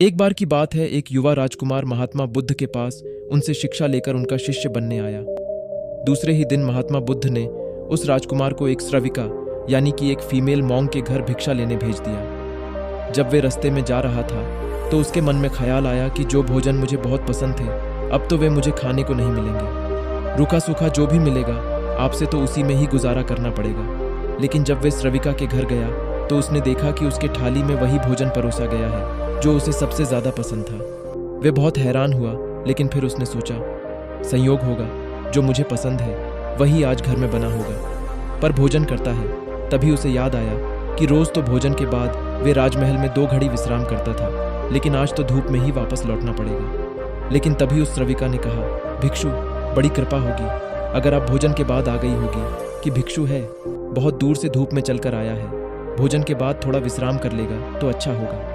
एक बार की बात है, एक युवा राजकुमार महात्मा बुद्ध के पास उनसे शिक्षा लेकर उनका शिष्य बनने आया। दूसरे ही दिन महात्मा बुद्ध ने उस राजकुमार को एक श्रविका यानी कि एक फीमेल मॉन्क के घर भिक्षा लेने भेज दिया। जब वे रास्ते में जा रहा था तो उसके मन में ख्याल आया कि जो भोजन मुझे बहुत पसंद थे अब तो वे मुझे खाने को नहीं मिलेंगे। रूखा सूखा जो भी मिलेगा आपसे तो उसी में ही गुजारा करना पड़ेगा। लेकिन जब वे श्रविका के घर गया तो उसने देखा कि उसके थाली में वही भोजन परोसा गया है जो उसे सबसे ज्यादा पसंद था। वे बहुत हैरान हुआ, लेकिन फिर उसने सोचा संयोग होगा, जो मुझे पसंद है वही आज घर में बना होगा। पर भोजन करता है तभी उसे याद आया कि रोज तो भोजन के बाद वे राजमहल में 2 घड़ी विश्राम करता था, लेकिन आज तो धूप में ही वापस लौटना पड़ेगा। लेकिन तभी उस श्रविका ने कहा, भिक्षु बड़ी कृपा होगी अगर आप भोजन के बाद आ गई होगी कि भिक्षु है, बहुत दूर से धूप में चलकर आया है, भोजन के बाद थोड़ा विश्राम कर लेगा तो अच्छा होगा।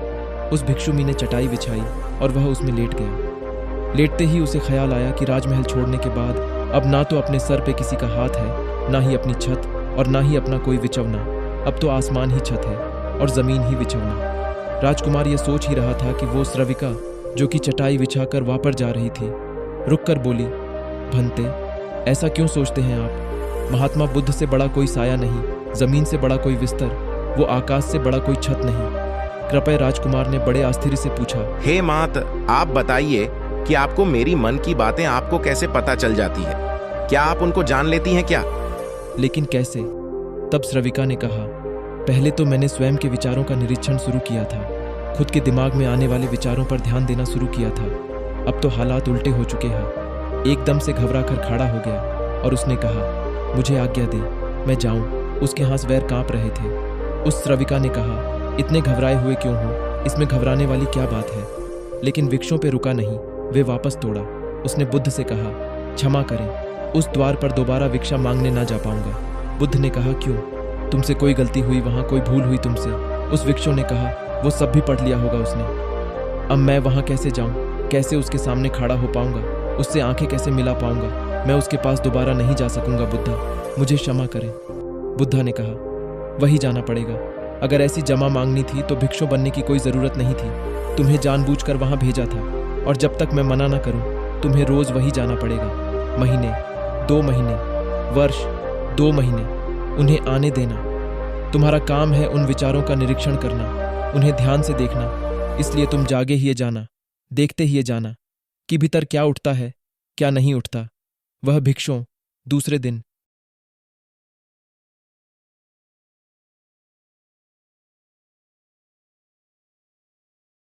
उस भिक्षुमी ने चटाई बिछाई और वह उसमें लेट गया। लेटते ही उसे ख्याल आया कि राजमहल छोड़ने के बाद अब ना तो अपने सर पे किसी का हाथ है, ना ही अपनी छत और ना ही अपना कोई विचवना। अब तो आसमान ही छत है और जमीन ही विचवना। राजकुमार ये सोच ही रहा था कि वो श्रविका जो कि चटाई बिछाकर वापस जा रही थी रुक कर बोली, भंते ऐसा क्यों सोचते हैं आप? महात्मा बुद्ध से बड़ा कोई साया नहीं, जमीन से बड़ा कोई बिस्तर, वो आकाश से बड़ा कोई छत नहीं। कृपया राजकुमार ने बड़े आश्चर्य से पूछा, हे मात, आप बताइए कि आपको मेरी मन की बातें आपको कैसे पता चल जाती है? क्या आप उनको जान लेती हैं क्या? लेकिन कैसे? तब श्रविका ने कहा, पहले तो मैंने स्वयं के विचारों का निरीक्षण शुरू किया था, खुद के दिमाग में आने वाले विचारों पर ध्यान देना शुरू किया था। अब तो हालात उल्टे हो चुके हैं। एकदम से घबरा कर खड़ा हो गया और उसने कहा, मुझे आज्ञा दे, मैं जाऊं। उसके हाथ पैर कांप रहे थे। उस श्रविका ने कहा, इतने घबराए हुए क्यों हो? इसमें घबराने वाली क्या बात है? लेकिन वृक्षों पे रुका नहीं, वे वापस तोड़ा। उसने बुद्ध से कहा, क्षमा करें, उस द्वार पर दोबारा भिक्षा मांगने ना जा पाऊंगा। बुद्ध ने कहा, क्यों? तुमसे कोई गलती हुई, वहां कोई भूल हुई तुमसे? उस वृक्षों ने कहा, वो सब भी पढ़ लिया होगा उसने। अब मैं वहां कैसे जाऊं? कैसे उसके सामने खड़ा हो पाऊंगा? उससे आंखें कैसे मिला पाऊंगा? मैं उसके पास दोबारा नहीं जा सकूंगा। बुद्धा, मुझे क्षमा करें। बुद्धा ने कहा, वही जाना पड़ेगा। अगर ऐसी जमा मांगनी थी तो भिक्षु बनने की कोई जरूरत नहीं थी। तुम्हें जानबूझकर वहां भेजा था और जब तक मैं मना ना करूं तुम्हें रोज वही जाना पड़ेगा। महीने, 2 महीने, वर्ष, 2 महीने, उन्हें आने देना। तुम्हारा काम है उन विचारों का निरीक्षण करना, उन्हें ध्यान से देखना। इसलिए तुम जागे ही जाना, देखते ही जाना कि भीतर क्या उठता है, क्या नहीं उठता। वह भिक्षु दूसरे दिन